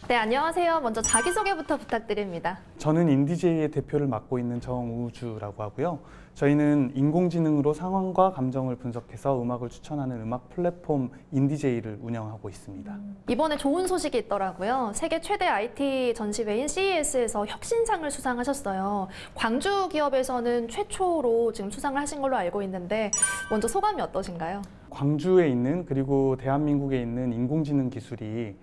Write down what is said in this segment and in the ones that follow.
네, 안녕하세요. 먼저 자기소개부터 부탁드립니다. 저는 인디제이의 대표를 맡고 있는 정우주라고 하고요. 저희는 인공지능으로 상황과 감정을 분석해서 음악을 추천하는 음악 플랫폼 인디제이를 운영하고 있습니다. 이번에 좋은 소식이 있더라고요. 세계 최대 IT 전시회인 CES에서 혁신상을 수상하셨어요. 광주 기업에서는 최초로 지금 수상을 하신 걸로 알고 있는데 먼저 소감이 어떠신가요? 광주에 있는 그리고 대한민국에 있는 인공지능 기술이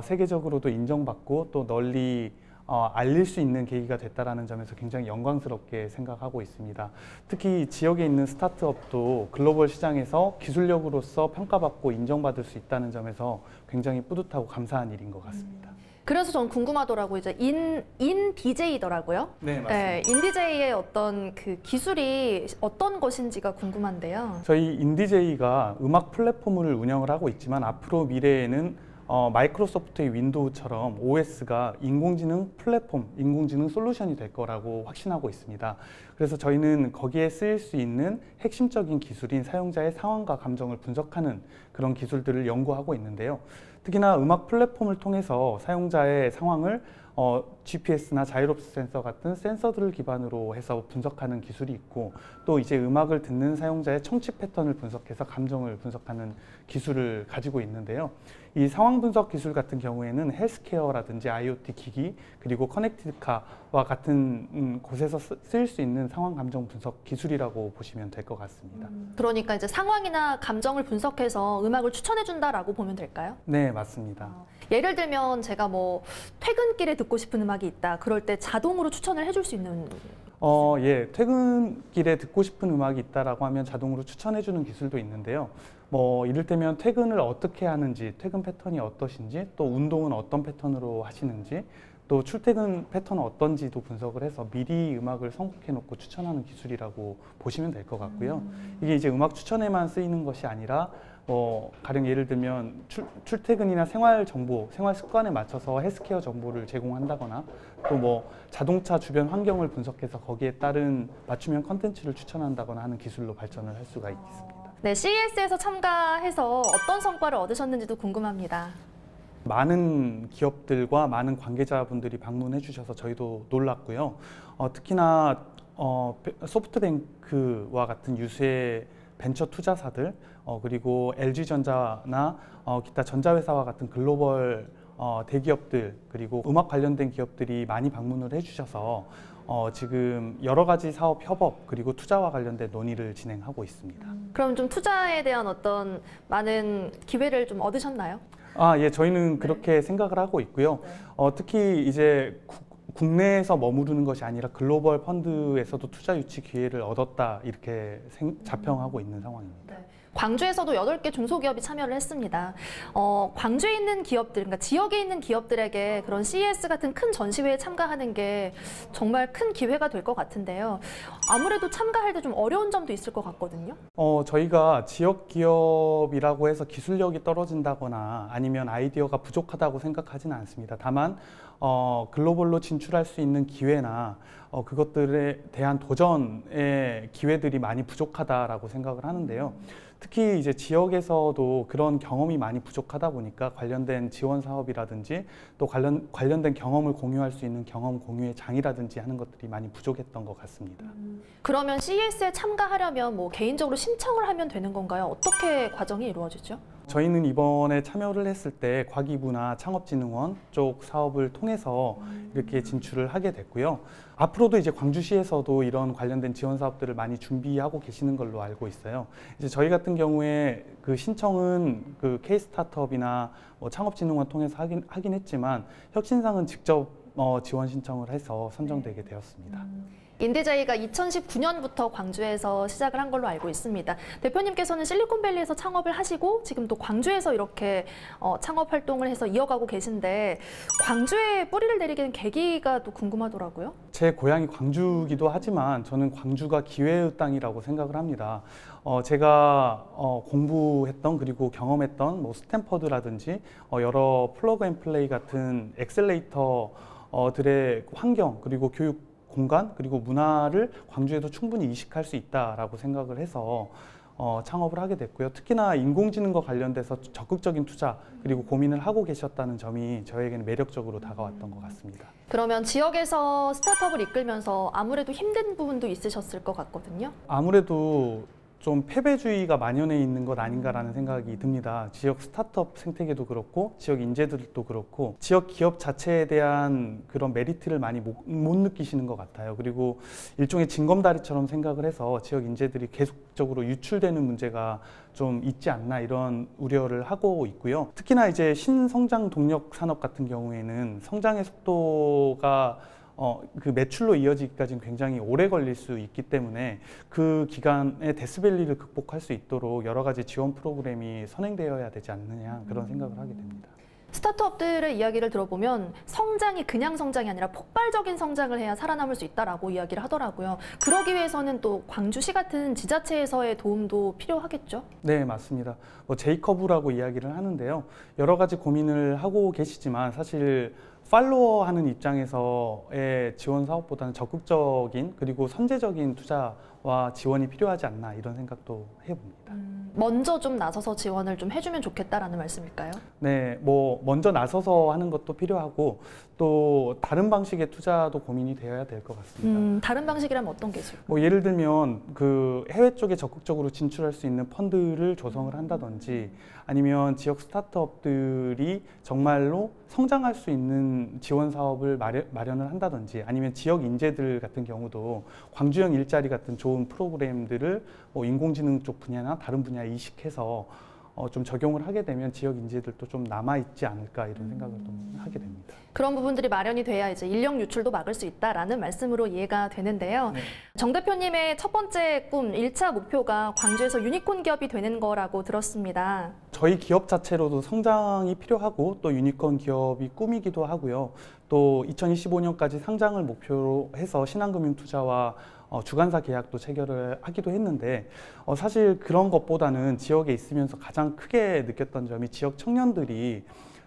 세계적으로도 인정받고 또 널리 알릴 수 있는 계기가 됐다는 점에서 굉장히 영광스럽게 생각하고 있습니다. 특히 지역에 있는 스타트업도 글로벌 시장에서 기술력으로서 평가받고 인정받을 수 있다는 점에서 굉장히 뿌듯하고 감사한 일인 것 같습니다. 그래서 전 궁금하더라고요. 이제 인디제이더라고요. 네, 맞습니다. 네, 인디제이의 어떤 그 기술이 어떤 것인지가 궁금한데요. 저희 인디제이가 음악 플랫폼을 운영을 하고 있지만 앞으로 미래에는 마이크로소프트의 윈도우처럼 OS가 인공지능 플랫폼, 인공지능 솔루션이 될 거라고 확신하고 있습니다. 그래서 저희는 거기에 쓰일 수 있는 핵심적인 기술인 사용자의 상황과 감정을 분석하는 그런 기술들을 연구하고 있는데요. 특히나 음악 플랫폼을 통해서 사용자의 상황을 GPS나 자이로프스 센서 같은 센서들을 기반으로 해서 분석하는 기술이 있고, 또 이제 음악을 듣는 사용자의 청취 패턴을 분석해서 감정을 분석하는 기술을 가지고 있는데요. 이 상황 분석 기술 같은 경우에는 헬스케어라든지 IoT 기기, 그리고 커넥티드카와 같은 곳에서 쓰일 수 있는 상황 감정 분석 기술이라고 보시면 될 것 같습니다. 그러니까 이제 상황이나 감정을 분석해서 음악을 추천해 준다라고 보면 될까요? 네, 맞습니다. 예를 들면 제가 뭐 퇴근길에 듣고 싶은 음악이 있다. 그럴 때 자동으로 추천을 해줄 수 있는. 예, 퇴근길에 듣고 싶은 음악이 있다라고 하면 자동으로 추천해주는 기술도 있는데요. 이를테면 퇴근을 어떻게 하는지, 퇴근 패턴이 어떠신지, 또 운동은 어떤 패턴으로 하시는지, 또 출퇴근 패턴은 어떤지도 분석을 해서 미리 음악을 선곡해 놓고 추천하는 기술이라고 보시면 될 것 같고요. 이게 이제 음악 추천에만 쓰이는 것이 아니라 가령 예를 들면 출퇴근이나 생활 정보, 생활 습관에 맞춰서 헬스케어 정보를 제공한다거나, 또 자동차 주변 환경을 분석해서 거기에 따른 맞춤형 컨텐츠를 추천한다거나 하는 기술로 발전을 할 수가 있습니다. 네, CES에서 참가해서 어떤 성과를 얻으셨는지도 궁금합니다. 많은 기업들과 많은 관계자분들이 방문해 주셔서 저희도 놀랐고요. 특히나 소프트뱅크와 같은 유수의 벤처 투자사들, 그리고 LG전자나 기타 전자회사와 같은 글로벌 대기업들, 그리고 음악 관련된 기업들이 많이 방문을 해주셔서 지금 여러 가지 사업 협업 그리고 투자와 관련된 논의를 진행하고 있습니다. 그럼 좀 투자에 대한 어떤 많은 기회를 좀 얻으셨나요? 예, 저희는 그렇게 생각을 하고 있고요. 특히 이제 국내에서 머무르는 것이 아니라 글로벌 펀드에서도 투자 유치 기회를 얻었다, 이렇게 자평하고 있는 상황입니다. 네. 광주에서도 8개 중소기업이 참여를 했습니다. 광주에 있는 기업들, 그러니까 지역에 있는 기업들에게 그런 CES 같은 큰 전시회에 참가하는 게 정말 큰 기회가 될 것 같은데요. 아무래도 참가할 때 좀 어려운 점도 있을 것 같거든요. 저희가 지역 기업이라고 해서 기술력이 떨어진다거나 아니면 아이디어가 부족하다고 생각하지는 않습니다. 다만 글로벌로 진출할 수 있는 기회나 그것들에 대한 도전의 기회들이 많이 부족하다라고 생각을 하는데요. 특히 이제 지역에서도 그런 경험이 많이 부족하다 보니까 관련된 지원 사업이라든지 또 관련된 경험을 공유할 수 있는 경험 공유의 장이라든지 하는 것들이 많이 부족했던 것 같습니다. 그러면 CES에 참가하려면 뭐 개인적으로 신청을 하면 되는 건가요? 어떻게 과정이 이루어지죠? 저희는 이번에 참여를 했을 때 과기부나 창업진흥원 쪽 사업을 통해서 이렇게 진출을 하게 됐고요. 앞으로도 이제 광주시에서도 이런 관련된 지원 사업들을 많이 준비하고 계시는 걸로 알고 있어요. 이제 저희 같은 경우에 그 신청은 그 K-스타트업이나 창업진흥원 통해서 하긴 했지만 혁신상은 직접 지원 신청을 해서 선정되게 되었습니다. 인디제이가 2019년부터 광주에서 시작을 한 걸로 알고 있습니다. 대표님께서는 실리콘밸리에서 창업을 하시고 지금 또 광주에서 이렇게 창업 활동을 해서 이어가고 계신데 광주에 뿌리를 내리게 된 계기가 또 궁금하더라고요. 제 고향이 광주기도 하지만 저는 광주가 기회의 땅이라고 생각을 합니다. 제가 공부했던 그리고 경험했던 스탠퍼드라든지 여러 플러그 앤 플레이 같은 엑셀레이터들의 환경, 그리고 교육 공간, 그리고 문화를 광주에도 충분히 이식할 수 있다라고 생각을 해서 창업을 하게 됐고요. 특히나 인공지능과 관련돼서 적극적인 투자 그리고 고민을 하고 계셨다는 점이 저에게는 매력적으로 다가왔던 것 같습니다. 그러면 지역에서 스타트업을 이끌면서 아무래도 힘든 부분도 있으셨을 것 같거든요. 아무래도 좀 패배주의가 만연해 있는 것 아닌가라는 생각이 듭니다. 지역 스타트업 생태계도 그렇고 지역 인재들도 그렇고 지역 기업 자체에 대한 그런 메리트를 많이 못 느끼시는 것 같아요. 그리고 일종의 징검다리처럼 생각을 해서 지역 인재들이 계속적으로 유출되는 문제가 좀 있지 않나 이런 우려를 하고 있고요. 특히나 이제 신성장 동력 산업 같은 경우에는 성장의 속도가 그 매출로 이어지기까지는 굉장히 오래 걸릴 수 있기 때문에 그 기간에 데스밸리를 극복할 수 있도록 여러 가지 지원 프로그램이 선행되어야 되지 않느냐 그런 생각을 하게 됩니다. 스타트업들의 이야기를 들어보면 성장이 그냥 성장이 아니라 폭발적인 성장을 해야 살아남을 수 있다라고 이야기를 하더라고요. 그러기 위해서는 또 광주시 같은 지자체에서의 도움도 필요하겠죠? 네, 맞습니다. 제이커브라고 이야기를 하는데요. 여러 가지 고민을 하고 계시지만 사실 팔로워하는 입장에서의 지원 사업보다는 적극적인 그리고 선제적인 투자와 지원이 필요하지 않나 이런 생각도 해봅니다. 먼저 좀 나서서 지원을 좀 해주면 좋겠다라는 말씀일까요? 네, 먼저 나서서 하는 것도 필요하고 또 다른 방식의 투자도 고민이 되어야 될 것 같습니다. 다른 방식이라면 어떤 게 있을까요? 예를 들면 그 해외 쪽에 적극적으로 진출할 수 있는 펀드를 조성을 한다든지 아니면 지역 스타트업들이 정말로 성장할 수 있는 지원 사업을 마련을 한다든지 아니면 지역 인재들 같은 경우도 광주형 일자리 같은 좋은 프로그램들을 인공지능 쪽 분야나 다른 분야에 이식해서 좀 적용을 하게 되면 지역 인재들도 좀 남아있지 않을까 이런 생각을 좀 하게 됩니다. 그런 부분들이 마련이 돼야 이제 인력 유출도 막을 수 있다라는 말씀으로 이해가 되는데요. 네. 정 대표님의 첫 번째 꿈, 1차 목표가 광주에서 유니콘 기업이 되는 거라고 들었습니다. 저희 기업 자체로도 성장이 필요하고 또 유니콘 기업이 꿈이기도 하고요. 또 2025년까지 상장을 목표로 해서 신한금융투자와 주관사 계약도 체결을 하기도 했는데 사실 그런 것보다는 지역에 있으면서 가장 크게 느꼈던 점이 지역 청년들이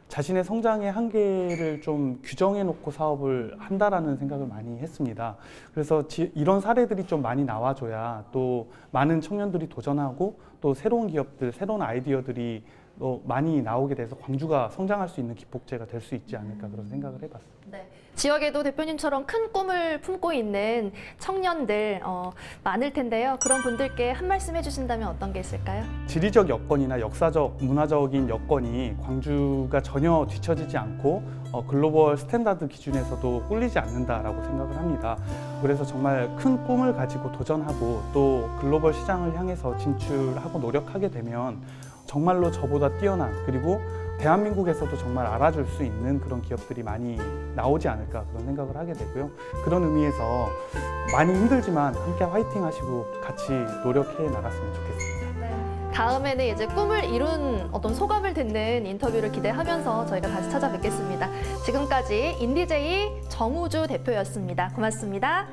자신의 성장의 한계를 좀 규정해 놓고 사업을 한다라는 생각을 많이 했습니다. 그래서 이런 사례들이 좀 많이 나와줘야 또 많은 청년들이 도전하고 또 새로운 기업들, 새로운 아이디어들이 많이 나오게 돼서 광주가 성장할 수 있는 기폭제가 될 수 있지 않을까 그런 생각을 해봤습니다. 네. 지역에도 대표님처럼 큰 꿈을 품고 있는 청년들 많을 텐데요. 그런 분들께 한 말씀 해주신다면 어떤 게 있을까요? 지리적 여건이나 역사적, 문화적인 여건이 광주가 전혀 뒤처지지 않고 글로벌 스탠다드 기준에서도 꿀리지 않는다라고 생각을 합니다. 그래서 정말 큰 꿈을 가지고 도전하고 또 글로벌 시장을 향해서 진출하고 노력하게 되면 정말로 저보다 뛰어난 그리고 대한민국에서도 정말 알아줄 수 있는 그런 기업들이 많이 나오지 않을까 그런 생각을 하게 되고요. 그런 의미에서 많이 힘들지만 함께 화이팅 하시고 같이 노력해 나갔으면 좋겠습니다. 네. 다음에는 이제 꿈을 이룬 어떤 소감을 듣는 인터뷰를 기대하면서 저희가 다시 찾아뵙겠습니다. 지금까지 인디제이 정우주 대표였습니다. 고맙습니다.